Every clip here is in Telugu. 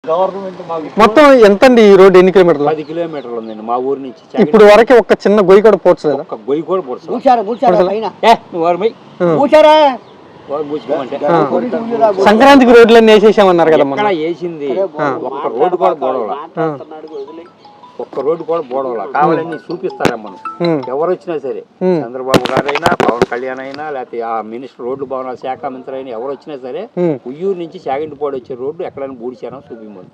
మొత్తం ఎంత అండి ఈ రోడ్డు? ఎన్ని కిలోమీటర్లు? 10 కిలోమీటర్లు ఉందండి మా ఊరు నుంచి. ఇప్పుడు వరకు ఒక చిన్న గొయ్యి కూడా పోర్చలేదు. ఒక గొయ్యి కూడా పోర్చలేదు. సంక్రాంతికి రోడ్లన్నీ వేసేసామన్నారు కదా. ఎక్కడ వేసింది ఒక్క రోడ్డు కూడా పోవడం, ఒక్క రోడ్డు కూడా పోవడం. కావాలని చూపిస్తారమ్మను ఎవరు వచ్చినా సరే, చంద్రబాబు గారైనా, పవన్ కళ్యాణ్ అయినా, లేకపోతే ఆ మినిస్టర్ రోడ్లు భవనాల శాఖ మంత్రి అయినా ఎవరు వచ్చినా సరే, ఉయ్యూరు నుంచి చాగంటిపాడు వచ్చే రోడ్డు ఎక్కడైనా బూడిచారో చూపిమ్మను.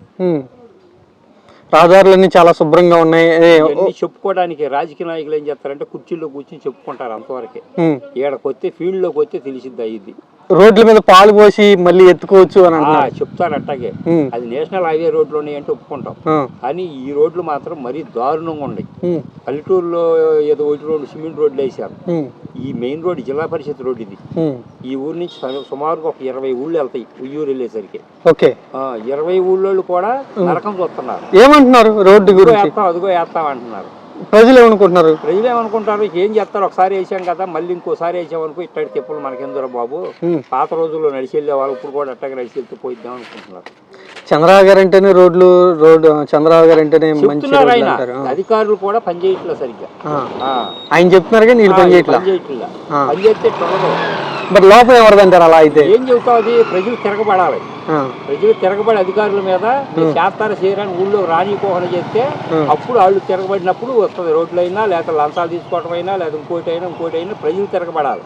రహదారులన్నీ చాలా శుభ్రంగా ఉన్నాయి. చెప్పుకోవడానికి రాజకీయ నాయకులు ఏం చేస్తారంటే కుర్చీల్లో కూర్చొని చెప్పుకుంటారు అంతవరకే. ఈడకి వస్తే ఫీల్డ్ లోకి వస్తే తెలిసిద్ది అయ్యింది. రోడ్ల మీద పాలు పోసి మళ్ళీ ఎత్తుకోవచ్చు అని చెప్తారు. అట్టాగే అది నేషనల్ హైవే రోడ్లు ఉన్నాయి అంటే ఒప్పుకుంటాం, కానీ ఈ రోడ్లు మాత్రం మరీ దారుణంగా ఉన్నాయి. పల్లెటూరులో ఏదో ఒకటి రోడ్డు సిమెంట్ రోడ్లు వేసారు. ఈ మెయిన్ రోడ్ జిల్లా పరిషత్ రోడ్ ఇది. ఈ ఊరు నుంచి సుమారుగా ఒక 20 ఊళ్ళు వెళ్తాయి ఉయ్యూరు వెళ్ళేసరికి. 20 ఊళ్ళోళ్ళు కూడా నరకం చూస్తున్నారు. ఏమంటున్నారు? రోడ్డు గురించి అదిగో వేస్తాం అంటున్నారు. ప్రజలు ఏమనుకుంటున్నారు? ప్రజలు ఏమనుకుంటారు, ఏం చేస్తారు, ఒకసారి వేసాం కదా మళ్ళీ ఇంకోసారి వేసామనుకో ఇట్లాంటి చెప్పులు మనకెందురా బాబు, పాత రోజుల్లో నడిచి వెళ్ళే వాళ్ళు ఇప్పుడు కూడా అట్టగా నడిచి వెళ్తూ పోయిద్దాం అనుకుంటున్నారు. చంద్రబాబు గారు అంటేనే చంద్రబాబు గారు అంటేనే చెప్తున్నారు. ఆయన అధికారులు కూడా పనిచేయట్లేదు సరిగ్గా. ఆయన చెప్తున్నారు కానీ నీళ్ళు పనిచేయట్లేదు. పనిచేస్తే మరి లోపం ఎవరిదంటారు? అలా అయితే ఏం చెబుతావు? ప్రజలు తిరగబడాలి. ప్రజలు తిరగబడి అధికారుల మీద చేస్తారా చేయరని ఊళ్ళో రానిపోకుండా చేస్తే అప్పుడు వాళ్ళు తిరగబడినప్పుడు వస్తుంది. రోడ్లైనా లేకపోతే లంచాలు తీసుకోవడం అయినా లేదా ఇంకోటి అయినా ప్రజలు తిరగబడాలి.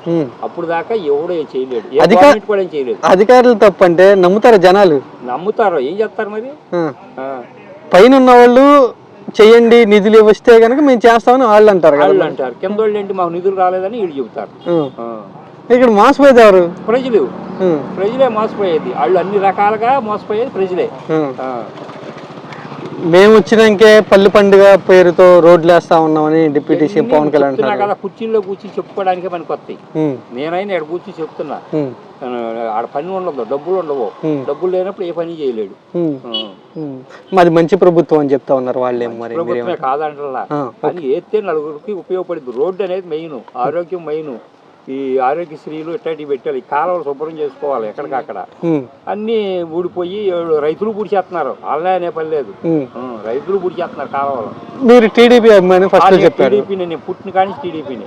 అప్పుడు దాకా ఎవడో ఏం చేయలేడు, గవర్నమెంట్ కూడా ఏం చేయలేదు. అధికారులు తప్పంటే నమ్ముతారు జనాలు. నమ్ముతారు. ఏం చేస్తారు మరి? పైన ఉన్న వాళ్ళు చెయ్యండి నిధులు వస్తే కనుక మేము చేస్తామని వాళ్ళు అంటారు. కింద వాళ్ళు ఏంటి మాకు నిధులు రాలేదని వీళ్ళు చెబుతారు. ఇక్కడ మోసపోయేది ఎవరు? ప్రజలు. ప్రజలే మోసపోయేది. వాళ్ళు అన్ని రకాలుగా మోసపోయేది ప్రజలే. మేము వచ్చినాకే పల్లి పండుగ పేరుతో రోడ్లు వేస్తా ఉన్నామని డిప్యూటీ సీఎం పవన్ కళ్యాణ్ కదా. కుర్చీల్లో కూర్చొని చెప్పుకోవడానికే మనకు వస్తాయి. నేనైనా ఇక్కడ కూర్చొని చెప్తున్నా, ఆడ పని ఉండదు, డబ్బులు ఉండవు. డబ్బులు లేనప్పుడు ఏ పని చేయలేడు. మాది మంచి ప్రభుత్వం అని చెప్తా ఉన్నారు వాళ్ళేమో. మరి ప్రభుత్వమే కాదంటలా, కానీ ఏతే నలుగురికి ఉపయోగపడింది. రోడ్డు అనేది మెయిన్, ఆరోగ్యం మెయిన్. ఈ ఆరోగ్యశ్రీలు ఇట్లాంటివి పెట్టాలి. కాలువలు శుభ్రం చేసుకోవాలి. ఎక్కడికక్కడ అన్ని ఊడిపోయి రైతులు పూడిచేస్తున్నారు. వాళ్ళే అనే పని లేదు, రైతులు పూడిచేస్తున్నారు కాలువలు. మీరు టీడీపీ అభిమాని ఫస్ట్ చెప్పారు. టీడీపీని నేను పుట్టిన కానీ టీడీపీని.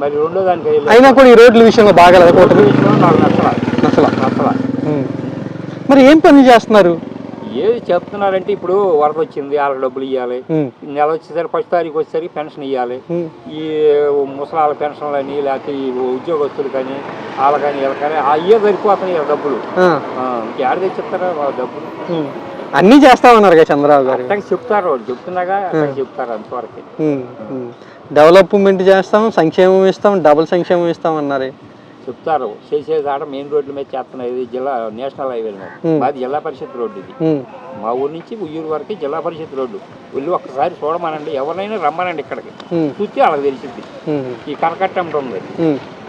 మరి రెండో దానికి అయినా కూడా ఈ రోడ్ల విషయంలో బాగా నాకు నచ్చలా. మరి ఏం పని చేస్తున్నారు? ఏది చెప్తున్నారంటే ఇప్పుడు వరద వచ్చింది, వాళ్ళకి డబ్బులు ఇవ్వాలి. నెల వచ్చేసరికి 1వ తారీఖు వచ్చేసరికి పెన్షన్ ఇవ్వాలి. ఈ ముసలాళ్ళ పెన్షన్లు అని లేకపోతే ఈ ఉద్యోగస్తులు కానీ వాళ్ళకని వీళ్ళకని అయ్యే సరిపోతున్నాయి డబ్బులు. ఇంకేడ తెచ్చిస్తారా డబ్బులు? అన్ని చేస్తా ఉన్నారు కదా చంద్రబాబు గారు. అట్టకి చెప్తారు, చెప్తున్నాగా చెప్తారు అంతవరకు. డెవలప్మెంట్ చేస్తాం, సంక్షేమం ఇస్తాం, డబుల్ సంక్షేమం ఇస్తాం అన్నారు. చెప్తారు. చేసేది ఆడ మెయిన్ రోడ్ల మీద చేస్తున్నాయి. ఇది జిల్లా నేషనల్ హైవే మీద. మాది జిల్లా పరిషత్ రోడ్డు ఇది. మా ఊరు నుంచి ఉయ్యూరు వరకు జిల్లా పరిషత్ రోడ్డు. వెళ్ళి ఒక్కసారి చూడమనండి, ఎవరినైనా రమ్మనండి ఇక్కడికి, చూస్తే వాళ్ళకి తెలిసింది. ఈ కరకట్ట ఉంది.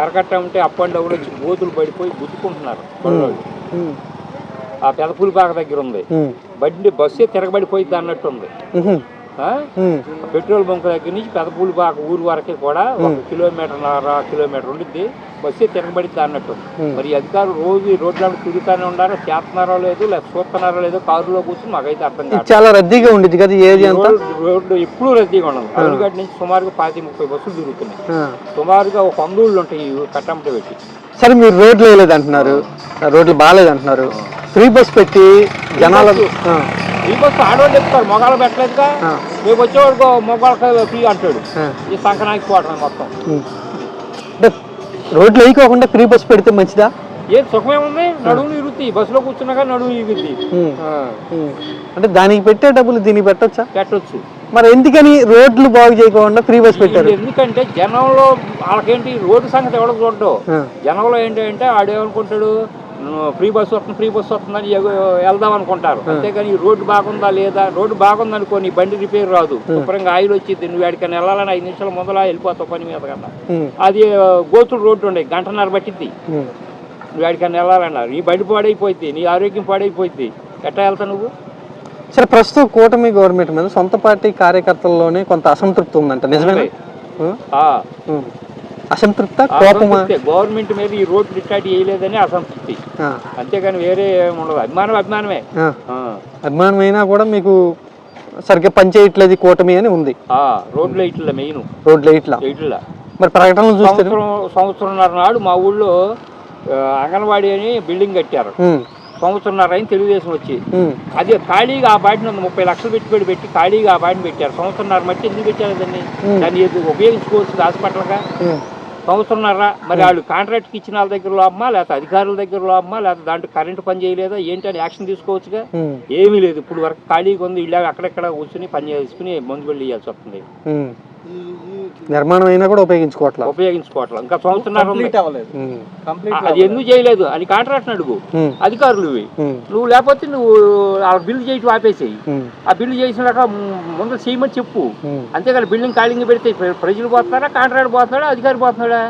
కరకట్ట ఉంటే అప్ అండ్ డౌన్ వచ్చి గోతులు పడిపోయి గుద్దుకుంటున్నారు. ఆ పెదపులిపాక దగ్గర ఉంది. బస్సే తిరగబడిపోయింది అన్నట్టు ఉంది. పెట్రోల్ బంక్ దగ్గర నుంచి పెదపూలిపాక ఊరు వరకు కూడా 1 కిలోమీటర్ ఉండిద్ది. బస్సే తిరగబడిద్ది అన్నట్టు. మరి అధికారులు రోజు ఈ రోడ్లను తిరుగుతానే ఉన్నారో, చేస్తున్నారో లేదు, లేకపోతే చూస్తున్నారో లేదో కారులో కూర్చొని మాకైతే అర్థం కాదు. చాలా రద్దీగా ఉండేది కదా రోడ్డు ఎప్పుడు రద్దీగా ఉండదు. అలగడ్డ నుంచి సుమారుగా 25-30 బస్సులు తిరుగుతున్నాయి. సుమారుగా ఒక 100 ఊళ్ళు ఉంటాయి కట్టంట పెట్టి. సరే, మీరు రోడ్లు వేయలేదు అంటున్నారు, రోడ్లు బాగాలేదు అంటున్నారు. ఫ్రీ బస్ పెట్టి జనాలకు ఫ్రీ బస్సు ఆడవాళ్ళు చెప్తారు, మొగాళ్ళు పెట్టలేదుగా. రేపు వచ్చేవాడు మొగాళ్ళకి ఫ్రీ అంటాడు. ఈ సంక్రాంతికి పోవటం మొత్తం. రోడ్లు వేయకోకుండా ఫ్రీ బస్ పెడితే మంచిదా? ఏం సుఖమేముంది? నడువులు ఇరుగుతాయి. బస్సులో కూర్చున్నాక నడువు ఇరుగుద్ది. అంటే దానికి పెట్టే డబ్బులు దీనికి పెట్టొచ్చా? పెట్టొచ్చు. మరి ఎందుకని రోడ్లు బాగు చేయకుండా ఫ్రీ బస్ పెట్టారు? ఎందుకంటే జనంలో వాళ్ళకేంటి రోడ్డు సంగతి ఎవడో చూడటం. జనంలో ఏంటంటే ఆడేమనుకుంటాడు, ఫ్రీ బస్సు వస్తుందని వెళ్దాం అనుకుంటారు. అంతేగాని రోడ్డు బాగుందా లేదా, రోడ్డు బాగుందనుకో నీ బండి రిపేర్ రాదు, శుభ్రంగా ఆయిల్ వచ్చింది, నువ్వు ఎక్కడికైనా వెళ్ళాలని 5 నిమిషాల ముందలా వెళ్ళిపోతావు పని మీద కన్నా. అది గోతుడు రోడ్డు ఉండే 1.5 గంటలు పట్టిద్ది. నువ్వు ఎక్కడికైనా వెళ్ళాలన్నారు, నీ బండి పాడైపోయింది, నీ ఆరోగ్యం పాడైపోయింది, ఎట్టా వెళ్తావు నువ్వు? సరే, ప్రస్తుతం కూటమి గవర్నమెంట్ మీద సొంత పార్టీ కార్యకర్తల్లోనే కొంత అసంతృప్తి ఉందంట, నిజమే? అసంతృప్త కోపమా? గవర్నమెంట్ మీద ఈ రోడ్లు ఇట్లాంటి వేయలేదని అసంతృప్తి, అంతేగాని వేరే ఏమి ఉండదు. అభిమానమే. అభిమానమైనా కూడా మీకు సరిగ్గా పనిచేయట్లేదు కూటమి అని ఉంది. రోడ్లు ఇట్లా మెయిన్ రోడ్లు ఇట్లా మరి ప్రకటనలు చూస్తే సంవత్సరంన్నర నాడు మా ఊళ్ళో అంగన్వాడీ అని బిల్డింగ్ కట్టారు. సంవత్సరంన్నర అయిన తెలుగుదేశం వచ్చి అదే ఖాళీగా ఆ బాటిని 30 లక్షలు పెట్టి ఖాళీగా ఆ బాటిని పెట్టారు. సంవత్సరంన్నర మట్టి ఎందుకు పెట్టారు దాన్ని ఉపయోగించుకోవచ్చు హాస్పిటల్గా. సంవత్సరంన్నర మరి వాళ్ళు కాంట్రాక్ట్కి ఇచ్చిన వాళ్ళ దగ్గర లోపమా, లేకపోతే అధికారుల దగ్గర లోపమా, లేకపోతే దాంట్లో కరెంటు పని చేయలేదా ఏంటి అని యాక్షన్ తీసుకోవచ్చుగా. ఏమీ లేదు. ఇప్పుడు వరకు ఖాళీగా ఉంది. ఇలా అక్కడెక్కడ కూర్చుని పని చేసుకుని మందు వెళ్ళి ఇవ్వాల్సి వస్తుంది. నిర్మాణం అయినా కూడా ఉపయోగించుకోవట్లేదు. ఇంకా సంవత్సరం అది ఎందుకు చేయలేదు అని కాంట్రాక్ట్ అడుగు అధికారులు. నువ్వు లేకపోతే నువ్వు ఆ బిల్లు చేయటం ఆపేసేయి. ఆ బిల్లు చేసినాక ముందు చేయమని చెప్పు. అంతేకాదు బిల్డింగ్ ఖాళీగా పెడితే ప్రజలు పోతున్నారా, కాంట్రాక్ట్ పోతున్నాడా, అధికారి పోతున్నాడా?